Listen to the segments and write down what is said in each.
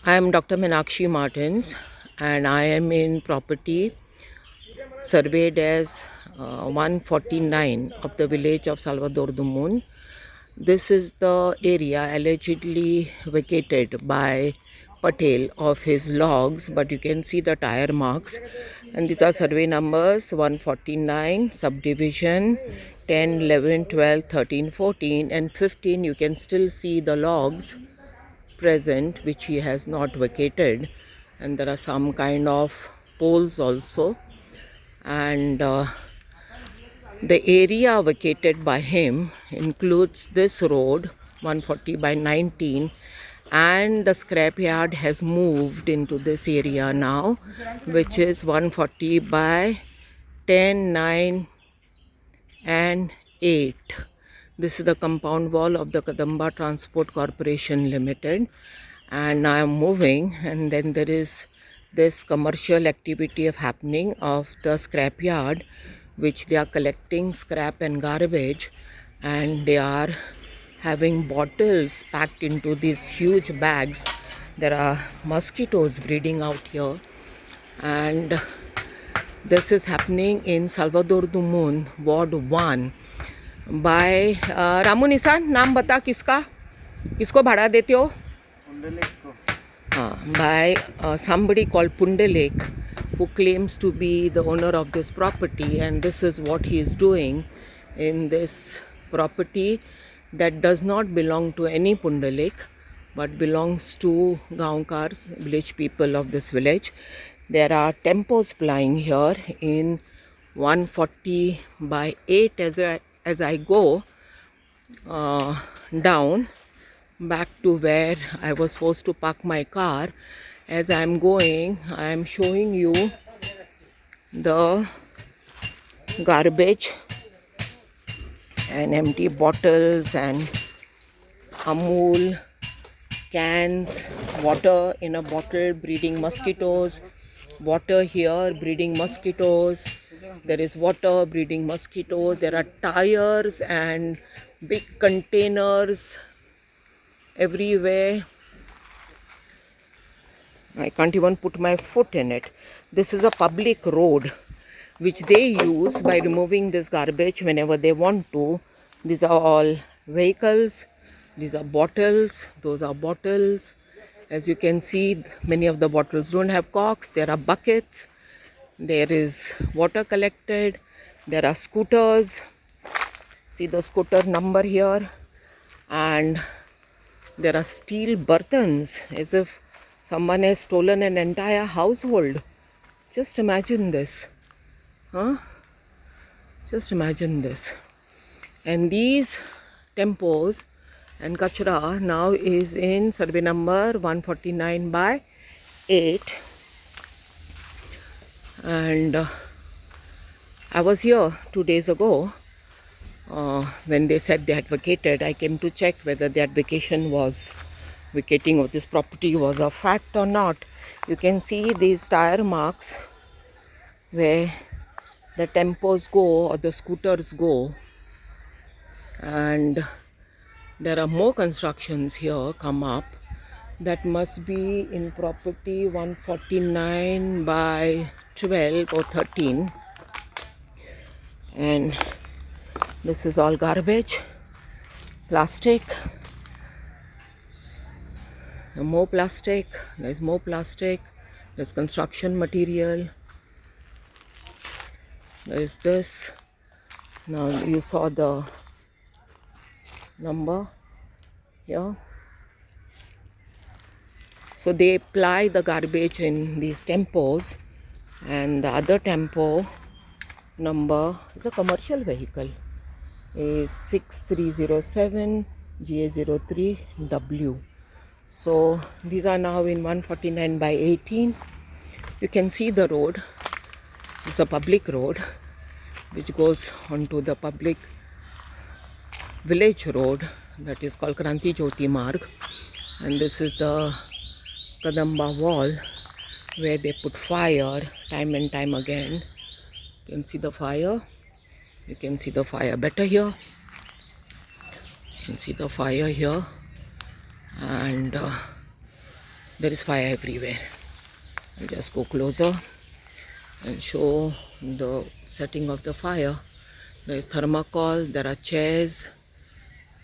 I am Dr. Meenakshi Martins, and I am in property surveyed as 149 of the village of Salvador do Mundo. This is the area allegedly vacated by Patel of his logs, but you can see the tire marks. And these are survey numbers 149, subdivision 10, 11, 12, 13, 14, and 15. You can still see the logs present which he has not vacated, and there are some kind of poles also, and the area vacated by him includes this road 140 by 19, and the scrapyard has moved into this area now, which is 140 by 10, 9 and 8. This is the compound wall of the Kadamba Transport Corporation Limited, and I am moving, and then there is this commercial activity of happening of the scrap yard, which they are collecting scrap and garbage, and they are having bottles packed into these huge bags. There are mosquitoes breeding out here, and this is happening in Salvador do Mundo, Ward 1 by Ramu Nissan. नाम बता किसका, किसको भाड़ा देते हो? By somebody called Pundalek, who claims to be the owner of this property, and this is what he is doing in this property that does not belong to any Pundalek but belongs to Gaonkars, village people of this village. There are tempos plying here in 140 by 8 as I go down back to where I was forced to park my car. As I am going, I am showing you the garbage and empty bottles and Amul cans, water in a bottle breeding mosquitoes, water here breeding mosquitoes, there is water breeding mosquitoes, there are tires and big containers everywhere. I can't even put my foot in it. This is a public road which they use by removing this garbage whenever they want to. These are all vehicles, these are bottles, those are bottles. As you can see, many of the bottles don't have corks. There are buckets, there is water collected, there are scooters. See the scooter number here, and there are steel burtons as if someone has stolen an entire household. Just imagine this. Just imagine this. And these tempos and kachra now is in survey number 149 by 8. And I was here 2 days ago when they said they had vacated. I came to check whether that vacating of this property was a fact or not. You can see these tire marks where the tempos go or the scooters go, and there are more constructions here come up that must be in property 149 by 12 or 13. And this is all garbage, plastic, more plastic, there's more plastic, there's construction material, there's this. Now you saw the number here. So they ply the garbage in these tempos, and the other tempo number is a commercial vehicle, is 6307 GA03W. So these are now in 149 by 18. You can see the road. It's a public road which goes onto the public village road that is called Kranti Jyoti Marg, and this is the Kadamba wall where they put fire time and time again. You can see the fire. You can see the fire better here. You can see the fire here, and There is fire everywhere. I'll just go closer and show the setting of the fire. There is thermocol, there are chairs,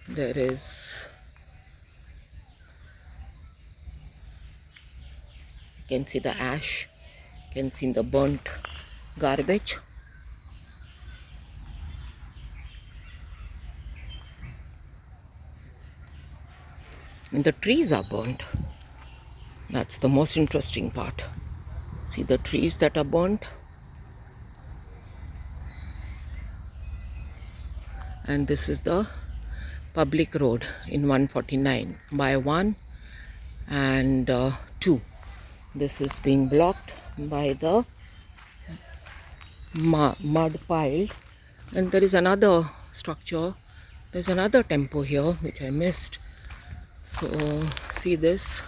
there is, you can see the ash, you can see the burnt garbage. And the trees are burnt. That's the most interesting part. See the trees that are burnt. And this is the public road in 149 by 1 and 2. This is being blocked by the mud pile. And there is another structure. There's another tempo here which I missed. So see this.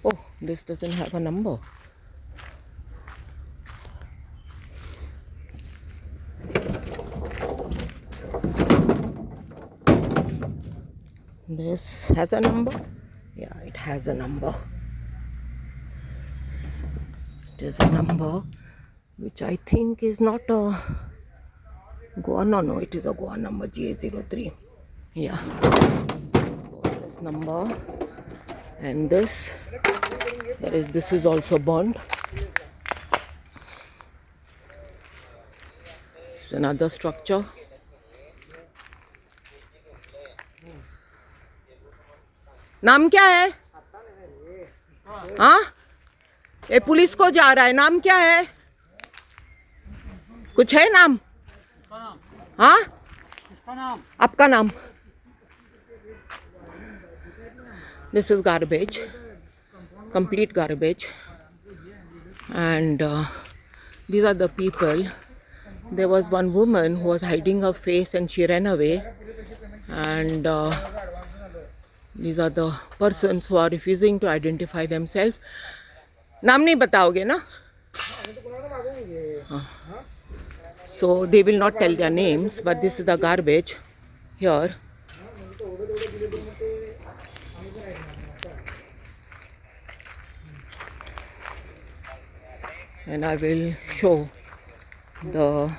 Oh, this doesn't have a number. This has a number. Yeah, it has a number. It is a number which I think is not a Goa. No, it is a Goa number, GA03. Yeah. So this number and this. This is also burned. It's another structure. नाम क्या है? हाँ, ये police को जा रहा है. नाम क्या है? कुछ है नाम? हाँ, आपका नाम? This is garbage, complete garbage, and these are the people. There was one woman who was hiding her face and she ran away, and these are the persons who are refusing to identify themselves. नाम नहीं बताओगे ना? So they will not tell their names, but this is the garbage here. And I will show the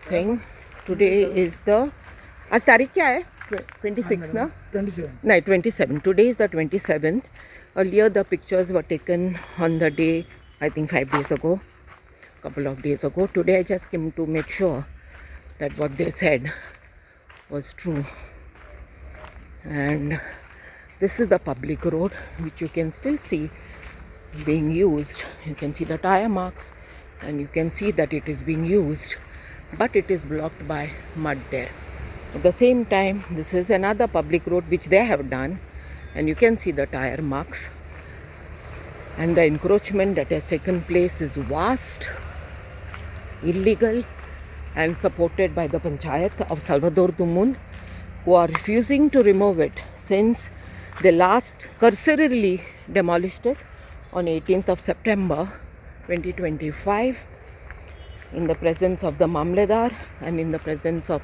thing. Today is the, आज तारीख क्या है? 26 ना? 27. No, 27. Today is the 27th. Earlier the pictures were taken on the day, I think 5 days ago, couple of days ago. Today I just came to make sure that what they said was true. And this is the public road which you can still see being used. You can see the tire marks and you can see that it is being used, but it is blocked by mud there. At the same time, this is another public road which they have done, and you can see the tire marks, and the encroachment that has taken place is vast, illegal, and supported by the Panchayat of Salvador Dumun, who are refusing to remove it since they last cursorily demolished it on 18th of September 2025 in the presence of the Mamledar and in the presence of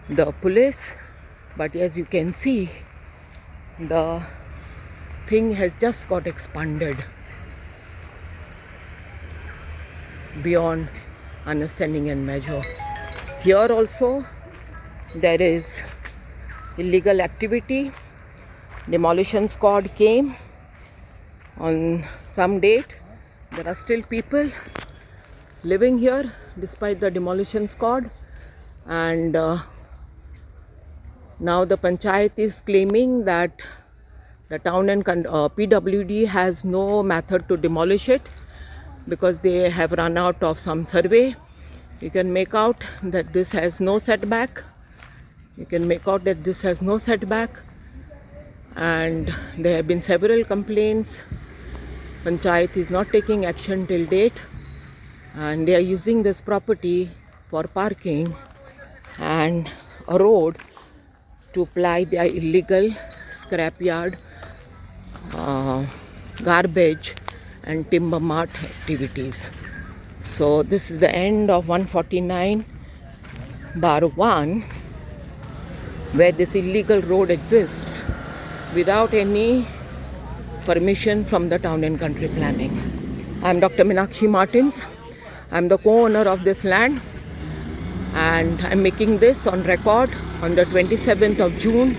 the police. But as you can see, the thing has just got expanded beyond understanding and measure. Here also there is illegal activity. Demolition squad came on some date. There are still people living here despite the demolition squad, and now the Panchayat is claiming that the town and PWD has no method to demolish it because they have run out of some survey. You can make out that this has no setback. And there have been several complaints. Panchayat is not taking action till date, and they are using this property for parking and a road to ply their illegal scrapyard, garbage and timber mart activities. So this is the end of 149 bar 1, where this illegal road exists without any permission from the Town and Country Planning. I'm Dr. Meenakshi Martins. I'm the co-owner of this land, and I'm making this on record on the 27th of June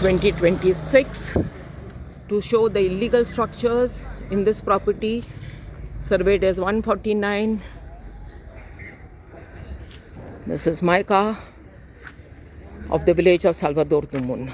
2026 to show the illegal structures in this property surveyed as 149. This is my car of the village of Salvador Dumun.